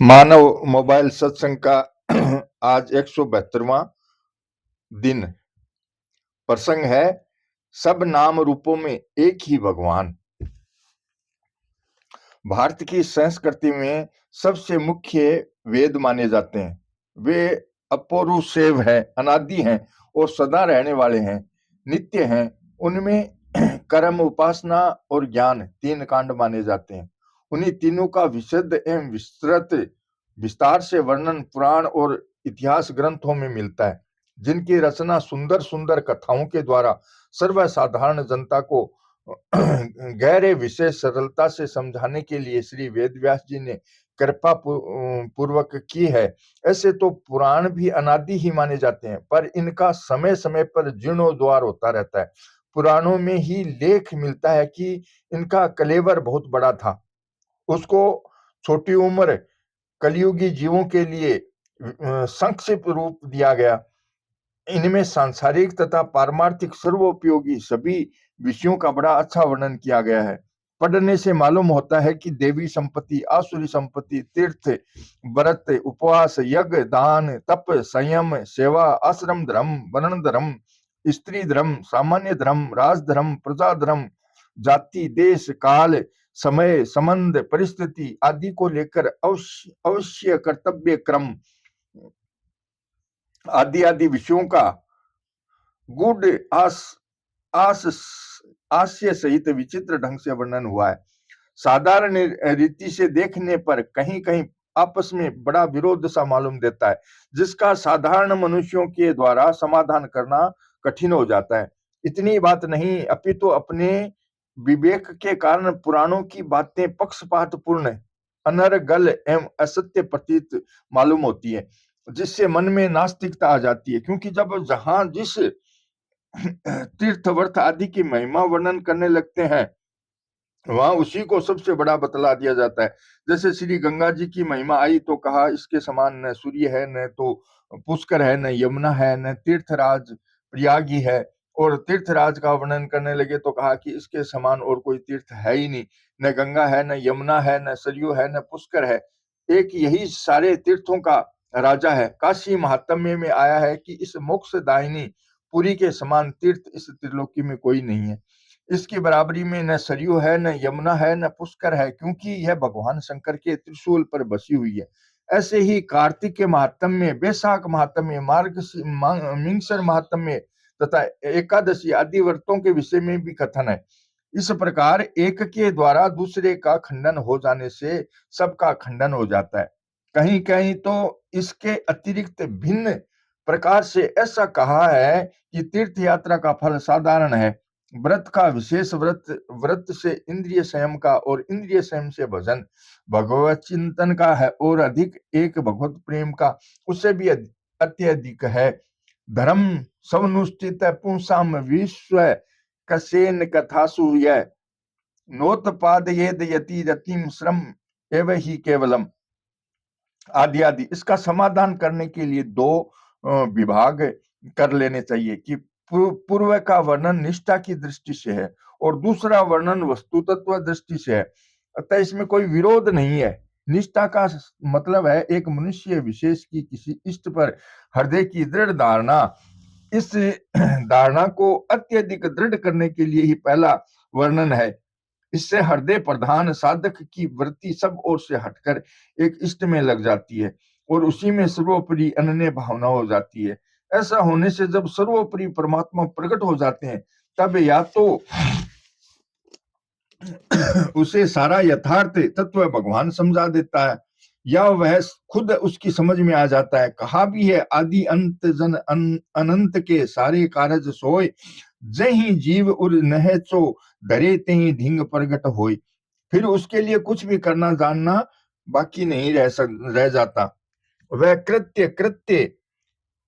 मानव mobile सत्संग का आज 172वां दिन। प्रसंग है सब नाम रूपों में एक ही भगवान। भारत की संस्कृति में सबसे मुख्य वेद माने जाते हैं। वे अपौरुषेय है, अनादि हैं और सदा रहने वाले हैं, नित्य हैं। उनमें कर्म, उपासना और ज्ञान तीन कांड माने जाते हैं। उन्हीं तीनों का विशद एवं विस्तृत विस्तार से वर्णन पुराण और इतिहास ग्रंथों में मिलता है, जिनकी रचना सुंदर सुंदर कथाओं के द्वारा सर्वसाधारण जनता को गहरे विषय सरलता से समझाने के लिए श्री वेदव्यास जी ने कृपा पूर्वक की है। ऐसे तो पुराण भी अनादि ही माने जाते हैं, पर इनका समय समय पर जीर्णोद्धार होता रहता है। पुराणों में ही लेख मिलता है कि इनका कलेवर बहुत बड़ा था, उसको छोटी उम्र कलयुगी जीवों के लिए संक्षिप्त रूप दिया गया। इनमें सांसारिक तथा पारमार्थिक सर्वोपयोगी सभी विषयों का बड़ा अच्छा वर्णन किया गया है। पढ़ने से मालूम होता है कि देवी संपत्ति, आसुरी संपत्ति, तीर्थ, व्रत, उपवास, यज्ञ, दान, तप, संयम, सेवा, आश्रम धर्म, वर्ण धर्म, स्त्री धर्म, सामान्य धर्म, राजधर्म, प्रजा धर्म, जाति, देश, काल, समय, संबंध, परिस्थिति आदि को लेकर अवश्य अवश्य कर्तव्य क्रम आदि आदि विषयों का गुड आस आस हास्य सहित विचित्र ढंग से वर्णन हुआ है। साधारण रीति से देखने पर कहीं कहीं आपस में बड़ा विरोध सा मालूम देता है, जिसका साधारण मनुष्यों के द्वारा समाधान करना कठिन हो जाता है। इतनी बात नहीं, अपितु अपने विवेक के कारण पुराणों की बातें पक्षपातपूर्ण, अनर्गल एवं असत्य प्रतीत मालूम होती है, जिससे मन में नास्तिकता आ जाती है। क्योंकि जब जहां जिस तीर्थ वर्थ आदि की महिमा वर्णन करने लगते हैं, वहां उसी को सबसे बड़ा बतला दिया जाता है। जैसे श्री गंगा जी की महिमा आई तो कहा इसके समान न सूर्य है, न तो पुष्कर है, न यमुना है, न तीर्थराज प्रयागी है। और तीर्थराज का वर्णन करने लगे तो कहा कि इसके समान और कोई तीर्थ है ही नहीं, न गंगा है, न यमुना है, न सरयू है, न पुष्कर है। एक यही सारे तीर्थों का राजा है। काशी महात्म्य में आया है कि इस मोक्षदायिनी पुरी के समान तीर्थ इस त्रिलोकी में कोई नहीं है। इसकी बराबरी में न सरयू है, न यमुना है, न पुष्कर है, क्योंकि यह भगवान शंकर के त्रिशूल पर बसी हुई है। ऐसे ही कार्तिक के महात्म्य, वैशाख महात्म्य, मिंगसर महात्म्य तथा एकादशी आदि व्रतों के विषय में भी कथन है। इस प्रकार एक के द्वारा दूसरे का खंडन हो जाने से सबका खंडन हो जाता है। कहीं कहीं तो इसके अतिरिक्त भिन्न प्रकार से ऐसा कहा है कि तीर्थ यात्रा का फल साधारण है, व्रत का विशेष व्रत, व्रत से इंद्रिय संयम का और इंद्रिय संयम से भजन भगवत चिंतन का है, और अधिक एक भगवत प्रेम का उससे भी अत्यधिक है। धर्म सवनुष्ठित पुंसाम विश्व कसेन कथासु यह नोत्पादयेद यति रतिम श्रम एव ही केवलम आदि आदि। इसका समाधान करने के लिए दो विभाग कर लेने चाहिए कि पूर्व का वर्णन निष्ठा की दृष्टि से है और दूसरा वर्णन वस्तु तत्व दृष्टि से है। अतः इसमें कोई विरोध नहीं है। निष्ठा का मतलब है एक मनुष्य विशेष की किसी इष्ट पर हृदय की दृढ़ धारणा। इस धारणा को अत्यधिक दृढ़ करने के लिए ही पहला वर्णन है। इससे हृदय प्रधान साधक की वृत्ति सब ओर से हटकर एक इष्ट में लग जाती है और उसी में सर्वोपरि अनन्य भावना हो जाती है। ऐसा होने से जब सर्वोपरि परमात्मा प्रकट हो जाते हैं, तब या तो उसे सारा यथार्थ तत्व भगवान समझा देता है, या वह खुद उसकी समझ में आ जाता है। कहा भी है, आदि अंत जन अनंत के सारे कारज सोय, जही जीव उर नह चो धरे तही ढिंग प्रगट होय। फिर उसके लिए कुछ भी करना जानना बाकी नहीं रह जाता। वह कृत्य कृत्य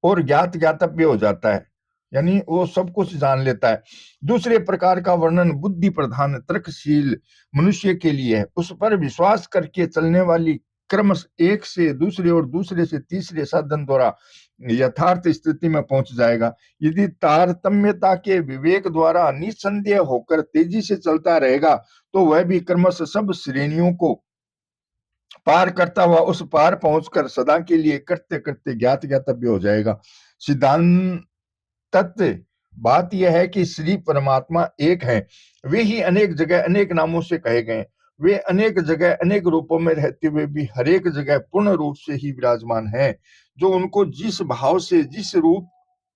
और ज्ञात ज्ञातव्य हो जाता है, यानी वो सब कुछ जान लेता है। दूसरे प्रकार का वर्णन बुद्धि प्रधान तर्कशील मनुष्य के लिए है। उस पर विश्वास करके चलने वाली क्रमश एक से दूसरे और दूसरे से तीसरे साधन द्वारा यथार्थ स्थिति में पहुंच जाएगा। यदि तारतम्यता के विवेक द्वारा निसंदेह होकर तेजी से चलता रहेगा, तो वह भी क्रमश सब श्रेणियों को पार करता हुआ उस पार पहुंचकर सदा के लिए करते करते ज्ञात ज्ञातव्य हो जाएगा। सिद्धांत तत्व बात यह है कि श्री परमात्मा एक है। वे ही अनेक जगह अनेक नामों से कहे गए। वे अनेक जगह अनेक रूपों में रहते हुए भी हर एक जगह पूर्ण रूप से ही विराजमान है। जो उनको जिस भाव से जिस रूप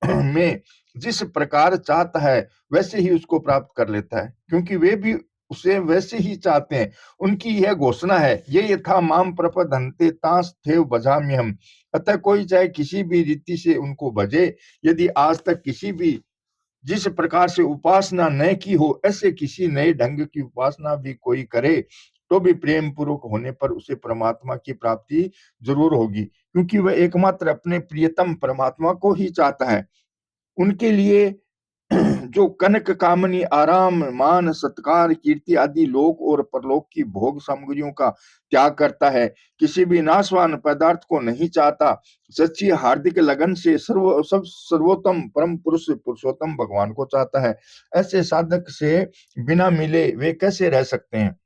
में जिस प्रकार चाहता है वैसे ही उसको प्राप्त कर लेता है, क्योंकि वे भी उसे वैसे ही चाहते हैं। उनकी यह घोषणा है, ये यथा माम प्रपद्यन्ते तांस्थैव भजाम्यहम्। अतः कोई चाहे किसी भी रीति से उनको भजे, यदि आज तक किसी भी जिस प्रकार से उपासना न की हो, ऐसे किसी नए ढंग की उपासना भी कोई करे तो भी प्रेम पूर्वक होने पर उसे परमात्मा की प्राप्ति जरूर होगी, क्योंकि वह एकमात्र अपने प्रियतम परमात्मा को ही चाहता है। उनके लिए जो कनक कामनी आराम मान सत्कार कीर्ति आदि लोक और परलोक की भोग सामग्रियों का त्याग करता है, किसी भी नाशवान पदार्थ को नहीं चाहता, सच्ची हार्दिक लगन से सर्वोत्तम परम पुरुष पुरुषोत्तम भगवान को चाहता है, ऐसे साधक से बिना मिले वे कैसे रह सकते हैं।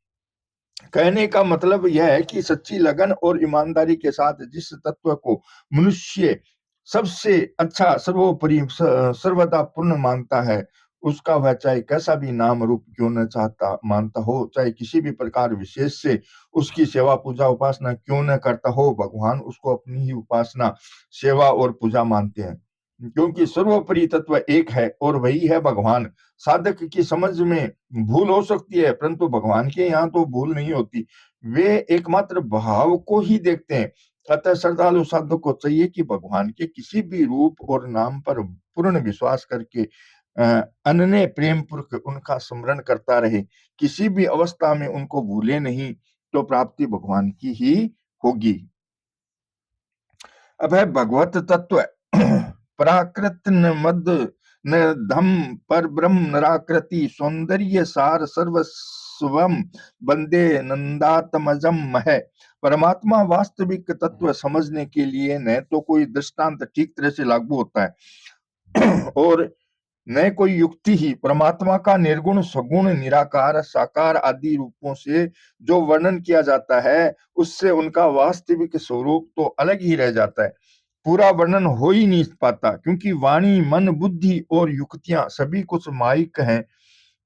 कहने का मतलब यह है कि सच्ची लगन और ईमानदारी के साथ जिस तत्व को मनुष्य सबसे अच्छा सर्वोपरि सर्वदा पूर्ण मानता है, उसका वह चाहे कैसा भी नाम रूप क्यों न चाहता मानता हो, चाहे किसी भी प्रकार विशेष से उसकी सेवा पूजा उपासना क्यों न करता हो, भगवान उसको अपनी ही उपासना सेवा और पूजा मानते हैं, क्योंकि सर्वोपरि तत्व एक है और वही है भगवान। साधक की समझ में भूल हो सकती है, परंतु भगवान के यहाँ तो भूल नहीं होती। वे एकमात्र भाव को ही देखते हैं। अतः श्रद्धालु साधक को चाहिए कि भगवान के किसी भी रूप और नाम पर पूर्ण विश्वास करके अनन्य प्रेम पूर्वक उनका स्मरण करता रहे, किसी भी अवस्था में उनको भूले नहीं, तो प्राप्ति भगवान की ही होगी। अब है भगवत तत्व। प्राकृत न मद न धम पर ब्रह्म नराकृति सौंदर्य सार सर्वस्वम बंदे नंदात्मजम है। परमात्मा वास्तविक तत्व समझने के लिए न तो कोई दृष्टांत ठीक तरह से लागू होता है और न कोई युक्ति ही। परमात्मा का निर्गुण सगुण निराकार साकार आदि रूपों से जो वर्णन किया जाता है, उससे उनका वास्तविक स्वरूप तो अलग ही रह जाता है, पूरा वर्णन हो ही नहीं पाता, क्योंकि वाणी मन बुद्धि और युक्तियां सभी कुछ माइक हैं,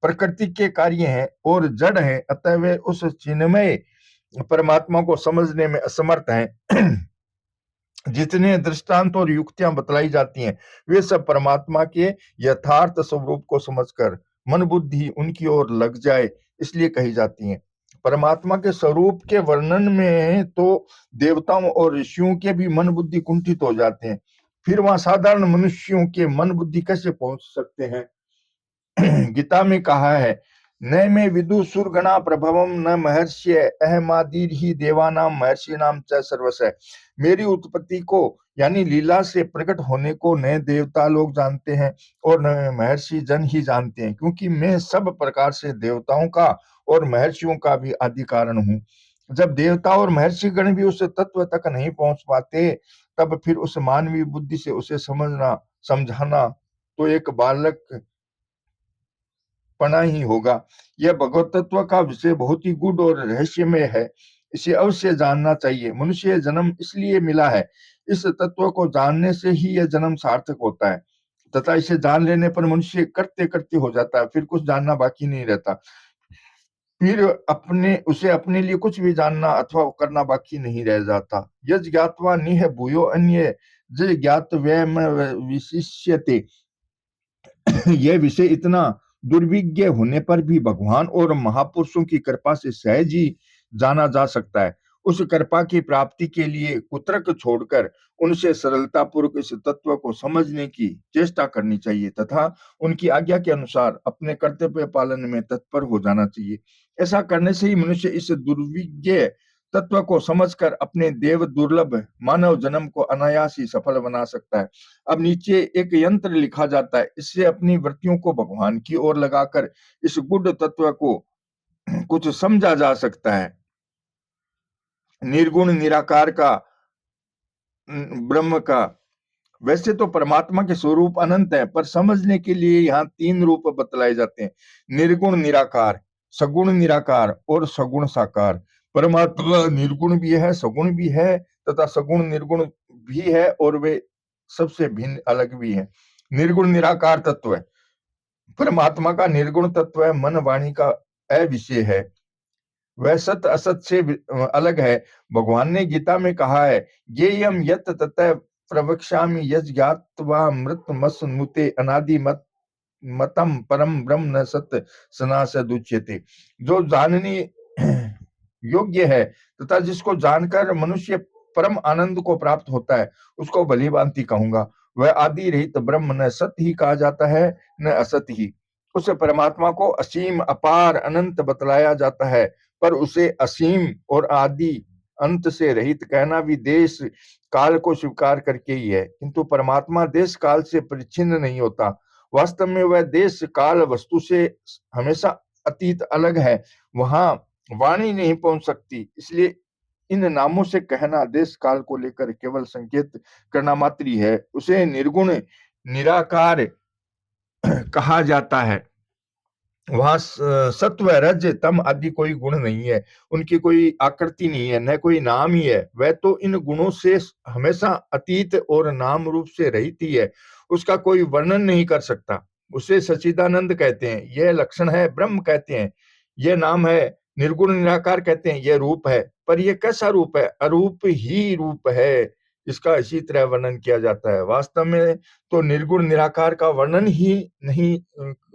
प्रकृति के कार्य हैं और जड़ हैं। अतः वे उस चिन्मय परमात्मा को समझने में असमर्थ हैं। जितने दृष्टांत और युक्तियां बतलाई जाती हैं, वे सब परमात्मा के यथार्थ स्वरूप को समझकर मन बुद्धि उनकी ओर लग जाए इसलिए कही जाती हैं। परमात्मा के स्वरूप के वर्णन में तो देवताओं और ऋषियों के भी मन बुद्धि कुंठित हो जाते हैं, फिर वहां साधारण मनुष्यों के मन बुद्धि कैसे पहुंच सकते हैं। गीता में कहा है, न मे विदुषुर्गणा प्रभवम न महर्षि अहमादिर ही देवानाम महर्षि नाम च सर्वस्य। मेरी उत्पत्ति को यानी लीला से प्रकट होने को न देवता लोग जानते हैं और न महर्षि जन ही जानते हैं, क्योंकि मैं सब प्रकार से देवताओं का और महर्षियों का भी आदि कारण हूँ। जब देवता और महर्षि गण भी उस तत्व तक नहीं पहुंच पाते, तब फिर उस मानवीय बुद्धि से उसे समझना समझाना तो एक बालक पना ही होगा। यह भगवत तत्व का विषय बहुत ही गूढ़ और रहस्यमय है, इसे अवश्य जानना चाहिए। मनुष्य जन्म इसलिए मिला है, इस तत्व को जानने से ही यह जन्म सार्थक होता है, तथा इसे जान लेने पर मनुष्य करते करते हो जाता है, फिर कुछ जानना बाकी नहीं रहता, फिर अपने लिए कुछ भी जानना अथवा करना बाकी नहीं रह जाता। यज ज्ञात्वा निह भूयो अन्य ज ज्ञातव्यम विशिष्यते। यह विषय इतना दुर्विज्ञ होने पर भी भगवान और महापुरुषों की कृपा से सहज ही जाना जा सकता है। उस कृपा की प्राप्ति के लिए कुतर्क छोड़कर उनसे सरलता पूर्वक इस तत्व को समझने की चेष्टा करनी चाहिए तथा उनकी आज्ञा के अनुसार अपने कर्तव्य पालन में तत्पर हो जाना चाहिए। ऐसा करने से ही मनुष्य इस दुर्विज्ञ तत्व को समझकर अपने देव दुर्लभ मानव जन्म को अनायास ही सफल बना सकता है। अब नीचे एक यंत्र लिखा जाता है, इससे अपनी वृत्तियों को भगवान की ओर लगाकर इस गुड तत्व को कुछ समझा जा सकता है। निर्गुण निराकार का ब्रह्म का वैसे तो परमात्मा के स्वरूप अनंत है, पर समझने के लिए यहाँ तीन रूप बतलाए जाते हैं, निर्गुण निराकार, सगुण निराकार और सगुण साकार। परमात्मा निर्गुण भी है, सगुण भी है तथा सगुण निर्गुण भी है, और वे सबसे भिन्न अलग भी है। निर्गुण निराकार तत्व है, परमात्मा का निर्गुण तत्व है, मन वाणी का अविषय है, वह सत असत से अलग है। भगवान ने गीता में कहा है, ज्ञेयम यत् ततः प्रवक्ष्यामि यज् ज्ञात्वा मृतमसनुते अनादि मतम परम ब्रह्म न सत्य सनासद उच्यते। जो जानने योग्य है तथा जिसको जानकर मनुष्य परम आनंद को प्राप्त होता है, उसको भली भांति कहूंगा। वह आदि रहित ब्रह्म न सत्य ही कहा जाता है, न असत ही। उस परमात्मा को असीम अपार अनंत बतलाया जाता है, पर उसे असीम और आदि अंत से रहित कहना भी देश काल को स्वीकार करके ही है। किंतु परमात्मा देश काल से परिच्छिन्न नहीं होता। वास्तव में वह देश काल वस्तु से हमेशा अतीत अलग है, वहां वाणी नहीं पहुंच सकती। इसलिए इन नामों से कहना देश काल को लेकर केवल संकेत करना मात्र ही है। उसे निर्गुण निराकार कहा जाता है। वहां सत्व रज तम आदि कोई गुण नहीं है, उनकी कोई आकृति नहीं है, न कोई नाम ही है। वह तो इन गुणों से हमेशा अतीत और नाम रूप से रहित ही है, उसका कोई वर्णन नहीं कर सकता। उसे सच्चिदानंद कहते हैं, यह लक्षण है। ब्रह्म कहते हैं, यह नाम है। निर्गुण निराकार कहते हैं, यह रूप है। पर यह कैसा रूप है? अरूप ही रूप है, इसका इसी तरह वर्णन किया जाता है। वास्तव में तो निर्गुण निराकार का वर्णन ही नहीं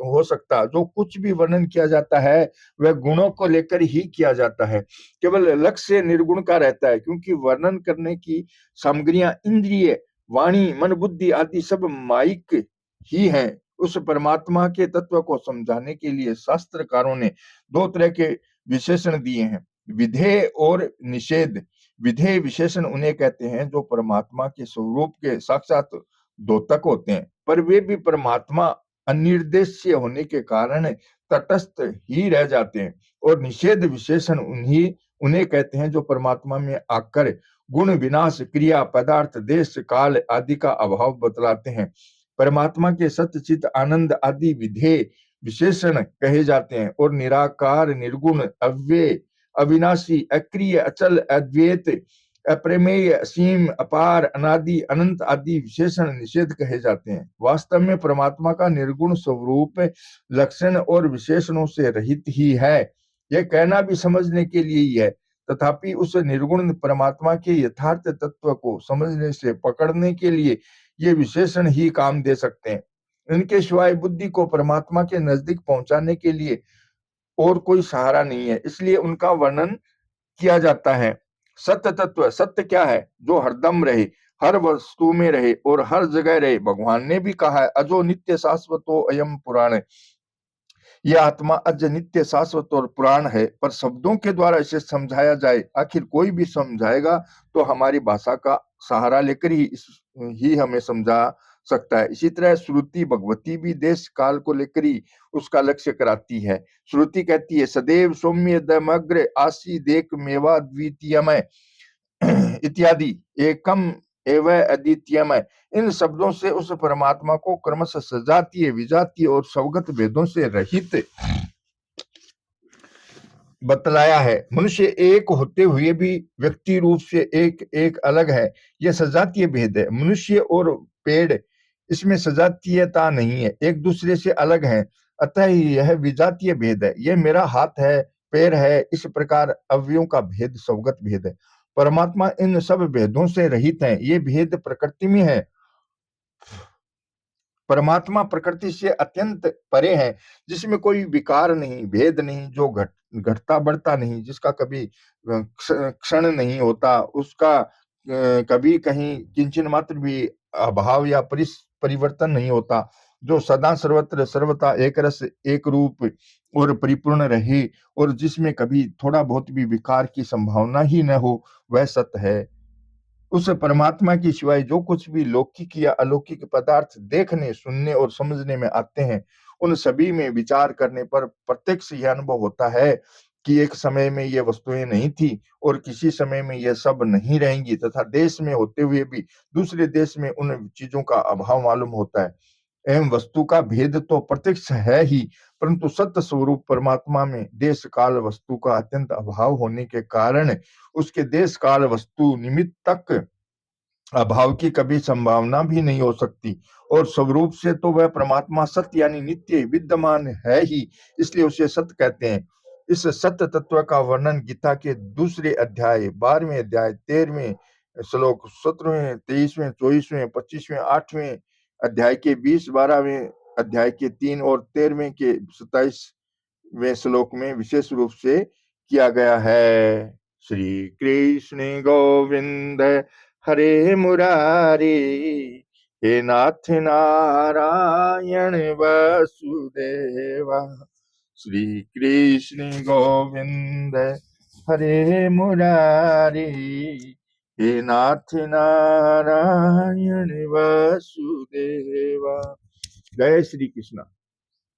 हो सकता। जो कुछ भी वर्णन किया जाता है वह गुणों को लेकर ही किया जाता है, केवल लक्ष्य निर्गुण का रहता है, क्योंकि वर्णन करने की सामग्रियां इंद्रिय, वाणी, मन, बुद्धि आदि सब माइक ही हैं। उस परमात्मा के तत्व को समझाने के लिए शास्त्रकारों ने दो तरह के विशेषण दिए हैं, विधेय और निषेध। विधेय विशेषण उन्हें कहते हैं जो परमात्मा के स्वरूप के साक्षात द्योतक होते हैं, पर वे भी परमात्मा अनिर्देश्य होने के कारण तटस्थ ही रह जाते हैं। और निषेध विशेषण उन्हें कहते हैं जो परमात्मा में आकर गुण, विनाश, क्रिया, पदार्थ, देश, काल आदि का अभाव बतलाते हैं। परमात्मा के सत्य चित आनंद आदि विधेय विशेषण कहे जाते हैं। और निराकार, निर्गुण, अव्यय, अविनाशी, अक्रिय, अचल, अद्वैत, अप्रमेय, असीम, अपार, अनादि, अनंत आदि विशेषण निषेध कहे जाते हैं। वास्तव में परमात्मा का निर्गुण स्वरूप लक्षण और विशेषणों से रहित ही है, यह कहना भी समझने के लिए ही है। तथापि उस निर्गुण परमात्मा के यथार्थ तत्व को समझने से पकड़ने के लिए ये विशेषण ही काम दे सकते हैं। इनके सिवाय बुद्धि को परमात्मा के नजदीक पहुंचाने के लिए और कोई सहारा नहीं है, इसलिए उनका वर्णन किया जाता है। सत्य तत्व, सत्य क्या है? जो हरदम रहे, हर वस्तु में रहे और हर जगह रहे। भगवान ने भी कहा है, अजो नित्य शाश्वतो अयम पुराण। यह आत्मा अज, नित्य, शाश्वत और पुराण है। पर शब्दों के द्वारा इसे समझाया जाए, आखिर कोई भी समझाएगा तो हमारी भाषा का सहारा लेकर ही हमें समझा सकता है। इसी तरह श्रुति भगवती भी देश काल को लेकर ही उसका लक्ष्य कराती है। श्रुति कहती है, सदैव सौम्य दमग्र आसी देक मेवा द्वितीयमय इत्यादि, एकम एव अद्वितीयमय। इन शब्दों से उस परमात्मा को क्रमशः सजातीय, विजातीय और स्वगत भेदों से रहित बतलाया है। मनुष्य एक होते हुए भी व्यक्ति रूप से एक एक अलग है, यह सजातीय भेद है। मनुष्य और पेड़, इसमें सजातीयता नहीं है, एक दूसरे से अलग है, अतः यह विजातीय भेद है। यह मेरा हाथ है, पैर है, इस प्रकार अवयवों का भेद स्वगत भेद है। परमात्मा इन सब भेदों से रहित है, ये भेद प्रकृति में है। परमात्मा प्रकृति से अत्यंत परे है, जिसमें कोई विकार नहीं, भेद नहीं, जो घटता बढ़ता नहीं, जिसका कभी क्षण नहीं होता, उसका कभी कहीं किंचन मात्र भी अभाव या परिवर्तन नहीं होता, जो सदा सर्वत्र सर्वथा एक रस, एक रूप और परिपूर्ण रहे, और जिसमें कभी थोड़ा बहुत भी विकार की संभावना ही न हो, वह सत्य है। उस परमात्मा की सिवाय जो कुछ भी लौकिक या अलौकिक पदार्थ देखने, सुनने और समझने में आते हैं, उन सभी में विचार करने पर प्रत्यक्ष यह अनुभव होता है कि एक समय में ये वस्तुएं नहीं थी और किसी समय में ये सब नहीं रहेंगी, तथा देश में होते हुए भी दूसरे देश में उन चीजों का अभाव मालूम होता है। एवं वस्तु का भेद तो प्रत्यक्ष है ही, परंतु सत्य स्वरूप परमात्मा में देश काल वस्तु का अत्यंत अभाव होने के कारण उसके देश काल वस्तु निमित्त तक अभाव की कभी संभावना भी नहीं हो सकती। और स्वरूप से तो वह परमात्मा सत्य यानी नित्य विद्यमान है ही, इसलिए उसे सत्य कहते हैं। इस सत्य तत्व का वर्णन गीता के दूसरे अध्याय 12वें अध्याय 13वें श्लोक 17वें 23वें 24वें 25वें 8वें अध्याय के 20 12वें अध्याय के 3 और 13वें के 27वें श्लोक में विशेष रूप से किया गया है। श्री कृष्ण गोविंद हरे मुरारी, हे नाथ नारायण वसुदेवा। श्री कृष्ण गोविंद हरे मुरारी, हे नाथ नारायण वसुदेवा। जय श्री कृष्ण।